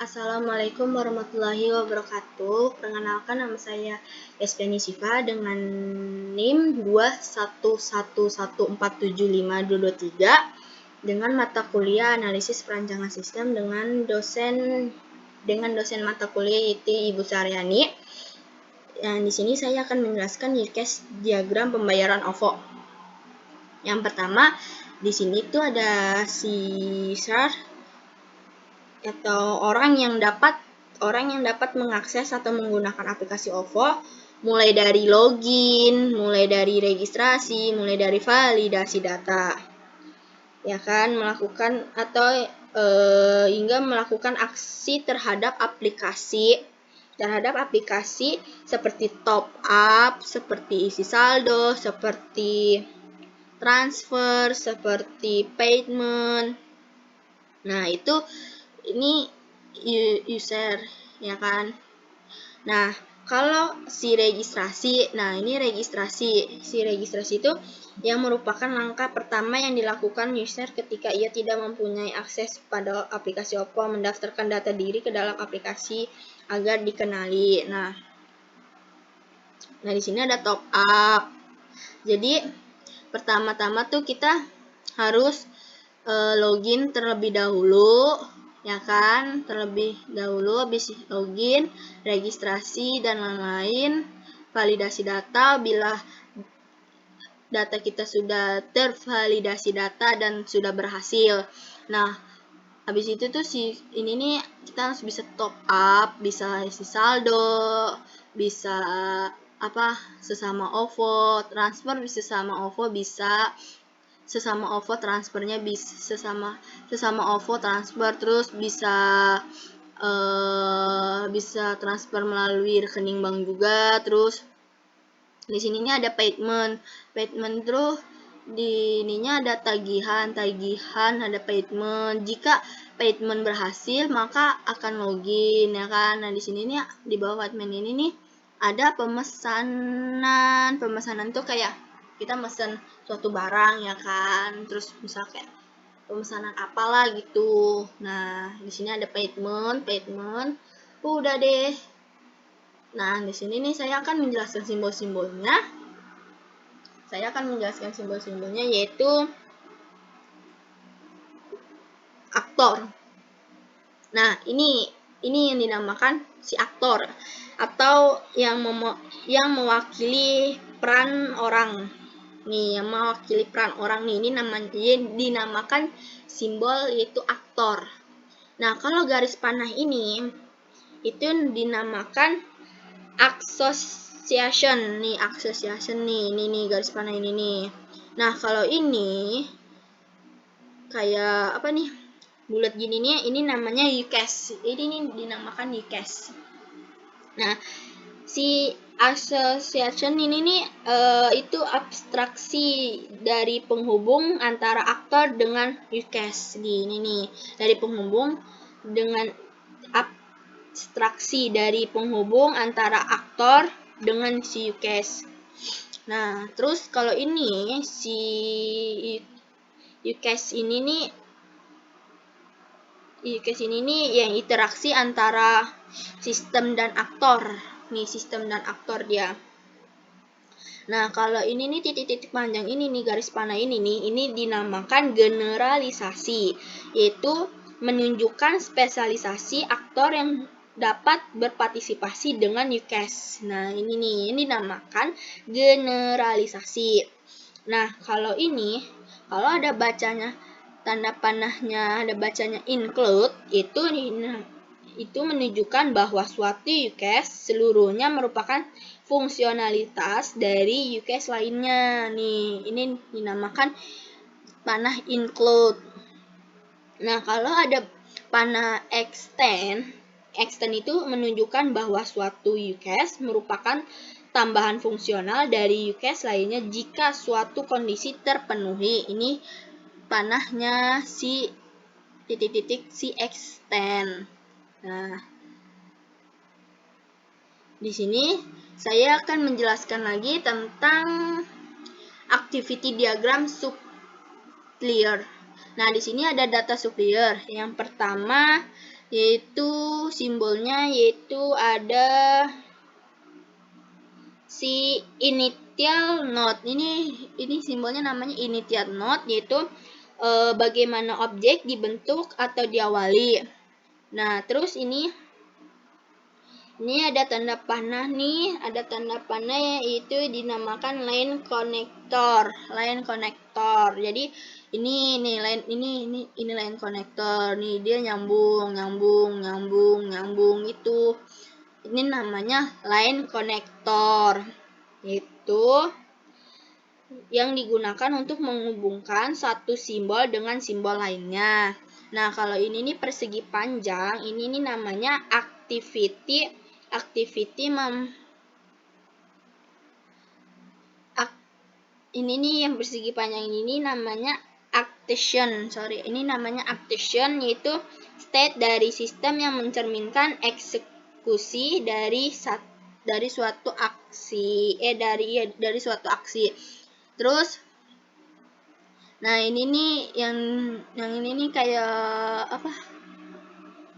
Assalamualaikum warahmatullahi wabarakatuh. Perkenalkan, nama saya Yasmini Siva dengan NIM 21114752223 dengan mata kuliah analisis perancangan sistem dengan dosen mata kuliah yaitu Ibu Saryani. Dan di sini saya akan menjelaskan UCAS diagram pembayaran OVO. Yang pertama, di sini tuh ada si user atau orang yang dapat mengakses atau menggunakan aplikasi OVO mulai dari login, mulai dari registrasi, mulai dari validasi data. Ya kan, melakukan atau hingga melakukan aksi terhadap aplikasi seperti top up, seperti isi saldo, seperti transfer, seperti payment. Nah, ini user, ya kan. Nah, kalau si registrasi, ini registrasi itu yang merupakan langkah pertama yang dilakukan user ketika ia tidak mempunyai akses pada aplikasi OVO, mendaftarkan data diri ke dalam aplikasi agar dikenali. Nah di sini ada top up. Jadi pertama-tama tuh kita harus login terlebih dahulu, ya kan, habis login, registrasi dan lain-lain, validasi data. Bila data kita sudah tervalidasi data dan sudah berhasil, nah habis itu tuh ini nih kita harus bisa top up, bisa isi saldo, bisa sesama OVO transfer, bisa sesama OVO, bisa sesama OVO transfernya, bisa sesama OVO transfer, terus bisa transfer melalui rekening bank juga. Terus di sini nih ada payment terus di ininya ada tagihan, ada payment. Jika payment berhasil maka akan login, ya kan. Nah di sini nih di bawah payment ini nih ada pemesanan tuh kayak kita mesen suatu barang, ya kan, terus misal kayak pemesanan apalah gitu. Nah di sini ada payment udah deh. Nah di sini nih saya akan menjelaskan simbol-simbolnya. Yaitu aktor. Nah ini yang dinamakan si aktor atau yang mewakili peran orang. Ini namanya dinamakan simbol, yaitu aktor. Nah kalau garis panah ini itu dinamakan association nih, garis panah ini nih. Nah kalau ini kayak bulat gini nih, ini namanya UCAS. Ini dinamakan UCAS. Nah si association ini nih itu abstraksi dari penghubung antara aktor dengan UCAS. Ini nih dari penghubung dengan abstraksi dari penghubung antara aktor dengan si UCAS. Nah terus kalau ini si UCAS ini nih yang interaksi antara sistem dan aktor. Sistem dan aktor dia. Nah kalau ini nih titik-titik panjang ini nih, garis panah ini nih, ini dinamakan generalisasi, yaitu menunjukkan spesialisasi aktor yang dapat berpartisipasi dengan UCAS. Nah ini dinamakan generalisasi. Nah kalau ada bacanya tanda panahnya, ada bacanya include, itu menunjukkan bahwa suatu UCAS seluruhnya merupakan fungsionalitas dari UCAS lainnya. Ini dinamakan panah include. Nah kalau ada panah extend itu menunjukkan bahwa suatu UCAS merupakan tambahan fungsional dari UCAS lainnya jika suatu kondisi terpenuhi. Ini panahnya si extend. Nah di sini saya akan menjelaskan lagi tentang activity diagram supplier. Nah di sini ada data supplier. Yang pertama yaitu simbolnya yaitu ada si initial node. Ini simbolnya namanya initial node, yaitu bagaimana objek dibentuk atau diawali. Nah, terus ini ada tanda panah nih, ada tanda panah yaitu dinamakan line connector. Jadi ini line connector. Nih dia nyambung itu. Ini namanya line connector. Itu yang digunakan untuk menghubungkan satu simbol dengan simbol lainnya. Nah, kalau ini nih persegi panjang, ini namanya activity ini nih yang persegi panjang ini namanya actation. Ini namanya actation, yaitu state dari sistem yang mencerminkan eksekusi dari suatu aksi dari suatu aksi. Terus nah ini nih yang ini nih kayak apa?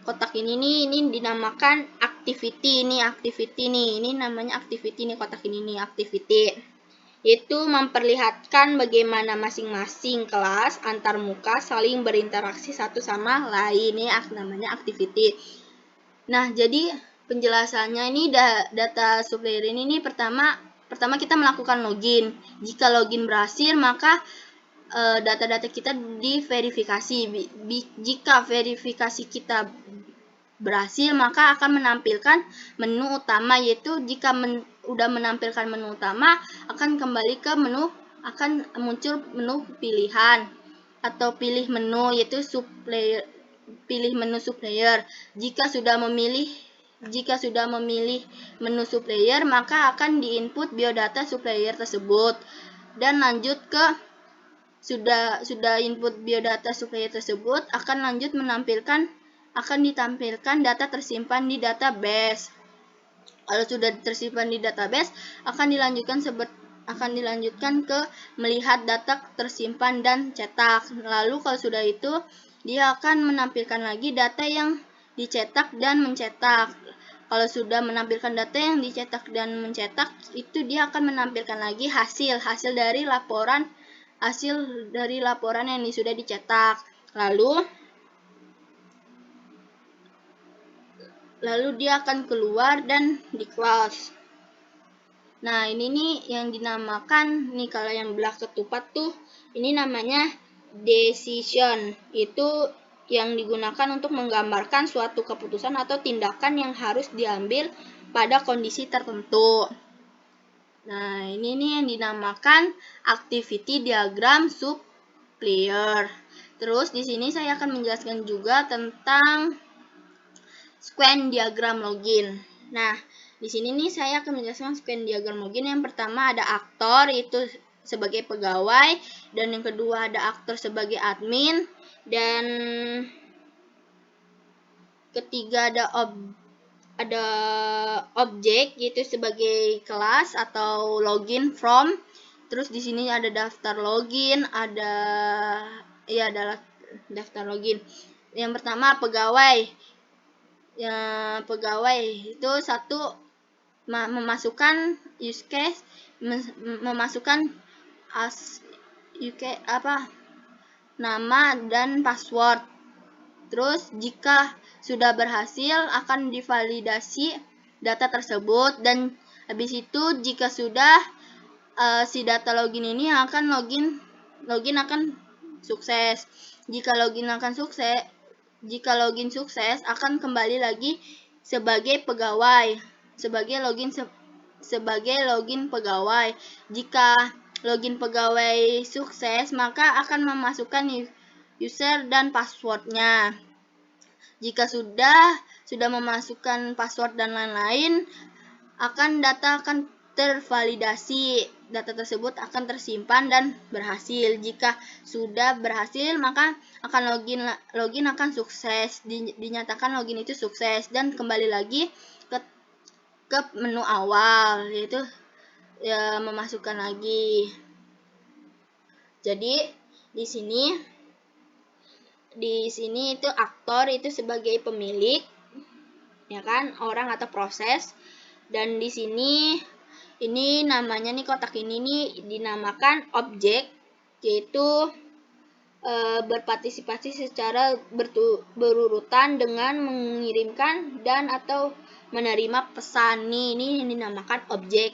Kotak ini dinamakan activity. Ini namanya activity nih, kotak ini nih activity. Itu memperlihatkan bagaimana masing-masing kelas antar muka saling berinteraksi satu sama lain. Ini namanya activity. Nah, jadi penjelasannya ini data supplier ini pertama kita melakukan login. Jika login berhasil, maka data-data kita diverifikasi. Jika verifikasi kita berhasil, maka akan menampilkan menu utama, yaitu jika udah menampilkan menu utama, akan kembali ke menu, akan muncul menu pilihan atau pilih menu, yaitu supplier, pilih menu supplier. Jika sudah memilih menu supplier, maka akan diinput biodata supplier tersebut dan lanjut ke sudah input biodata supplier tersebut, akan ditampilkan data tersimpan di database. Kalau sudah tersimpan di database, akan dilanjutkan ke melihat data tersimpan dan cetak. Lalu kalau sudah itu, dia akan menampilkan lagi data yang dicetak dan mencetak. Kalau sudah menampilkan data yang dicetak dan mencetak, itu dia akan menampilkan lagi hasil dari laporan yang sudah dicetak. Lalu dia akan keluar dan di close. Nah, ini nih yang dinamakan nih, kalau yang belah ketupat tuh, ini namanya decision. Itu yang digunakan untuk menggambarkan suatu keputusan atau tindakan yang harus diambil pada kondisi tertentu. Nah, ini nih yang dinamakan activity diagram supplier. Terus di sini saya akan menjelaskan juga tentang Square diagram login. Nah, di sini nih saya akan menjelaskan Square diagram login. Yang pertama ada aktor, itu sebagai pegawai, dan yang kedua ada aktor sebagai admin, dan ketiga ada objek, yaitu sebagai kelas atau login from. Terus di sini ada daftar login, adalah daftar login. Yang pertama pegawai. Pegawai itu satu, memasukkan use case, memasukkan nama dan password. Terus jika sudah berhasil, akan divalidasi data tersebut, dan habis itu jika sudah si data login ini akan login akan sukses. Jika login sukses, akan kembali lagi sebagai pegawai, sebagai login pegawai. Jika login pegawai sukses, maka akan memasukkan user dan passwordnya. Jika sudah memasukkan password dan lain-lain, data akan tervalidasi. Data tersebut akan tersimpan dan berhasil. Jika sudah berhasil, maka akan login akan sukses. Dinyatakan login itu sukses dan kembali lagi ke menu awal, yaitu memasukkan lagi. Jadi di sini di sini itu aktor itu sebagai pemilik, ya kan, orang atau proses. Dan di sini ini namanya nih, kotak ini nih dinamakan objek, yaitu berpartisipasi secara berurutan dengan mengirimkan dan atau menerima pesan nih, ini dinamakan objek.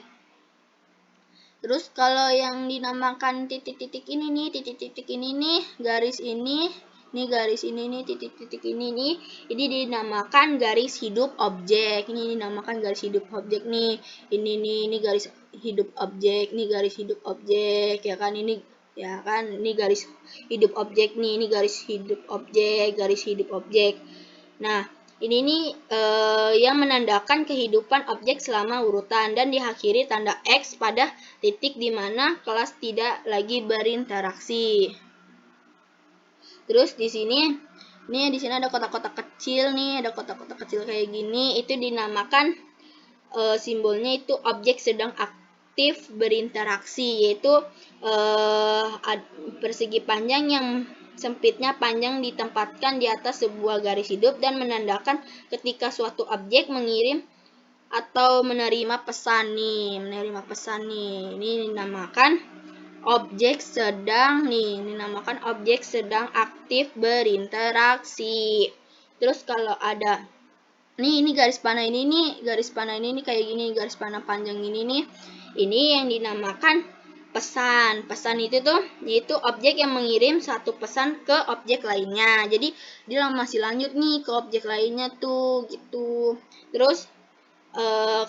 Terus kalau yang dinamakan titik-titik ini nih, titik-titik ini nih, garis ini, nih garis ini nih, titik-titik ini dinamakan garis hidup objek. Ini dinamakan garis hidup objek nih. Ini garis hidup objek, nih garis hidup objek, ya kan, ini ya kan, ini garis hidup objek nih, ini garis hidup objek, garis hidup objek. Nah, ini nih yang menandakan kehidupan objek selama urutan dan diakhiri tanda X pada titik di mana kelas tidak lagi berinteraksi. Terus di sini ada kotak-kotak kecil nih, ada kotak-kotak kecil kayak gini, itu dinamakan simbolnya itu objek sedang aktif berinteraksi, yaitu persegi panjang yang sempitnya panjang ditempatkan di atas sebuah garis hidup dan menandakan ketika suatu objek mengirim atau menerima pesan nih, ini dinamakan objek sedang nih, ini dinamakan objek sedang aktif berinteraksi. Terus kalau ada ini garis panah ini nih, garis panah ini kayak gini, garis panah panjang ini nih, ini yang dinamakan pesan. Pesan itu tuh yaitu objek yang mengirim satu pesan ke objek lainnya. Jadi dia masih lanjut nih ke objek lainnya tuh gitu. Terus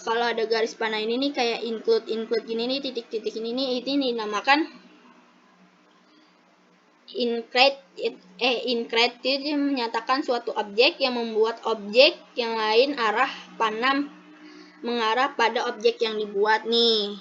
kalau ada garis panah ini nih kayak include gini nih, titik-titik ini nih, ini dinamakan include itu menyatakan suatu objek yang membuat objek yang lain arah panah mengarah pada objek yang dibuat nih.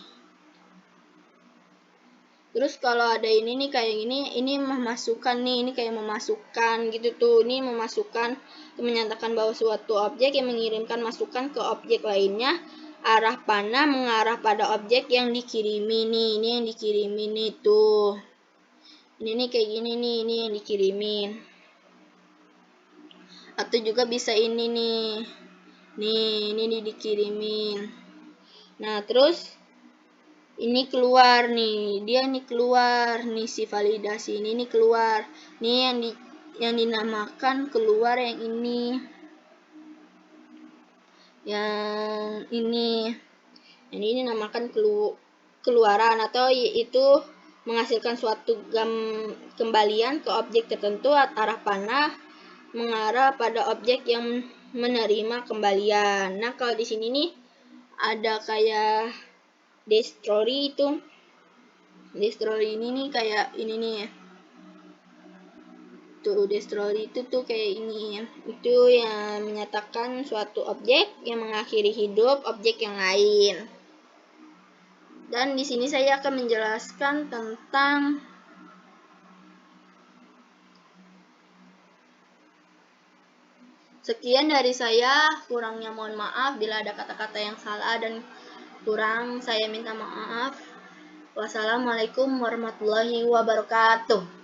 Terus kalau ada ini nih kayak ini memasukkan nih, ini kayak memasukkan gitu tuh, ini memasukkan, menyatakan bahwa suatu objek yang mengirimkan masukan ke objek lainnya, arah panah mengarah pada objek yang dikirimi nih, ini yang dikirimi nih tuh. Ini nih kayak gini nih, ini yang dikirimin. Atau juga bisa ini nih. Nih, ini dikirimin. Nah, terus ini keluar nih, dia nih keluar nih, si validasi ini nih keluar nih, yang dinamakan keluar yang ini, ini dinamakan keluaran, atau yaitu menghasilkan suatu kembalian ke objek tertentu. Arah panah mengarah pada objek yang menerima kembalian. Nah, kalau di sini nih ada kayak destroy ini nih kayak ini nih tuh, destroy itu tuh kayak ini, itu yang menyatakan suatu objek yang mengakhiri hidup objek yang lain. Dan di sini saya akan menjelaskan tentang sekian dari saya, kurangnya mohon maaf bila ada kata-kata yang salah dan kurang, saya minta maaf. Wassalamualaikum warahmatullahi wabarakatuh.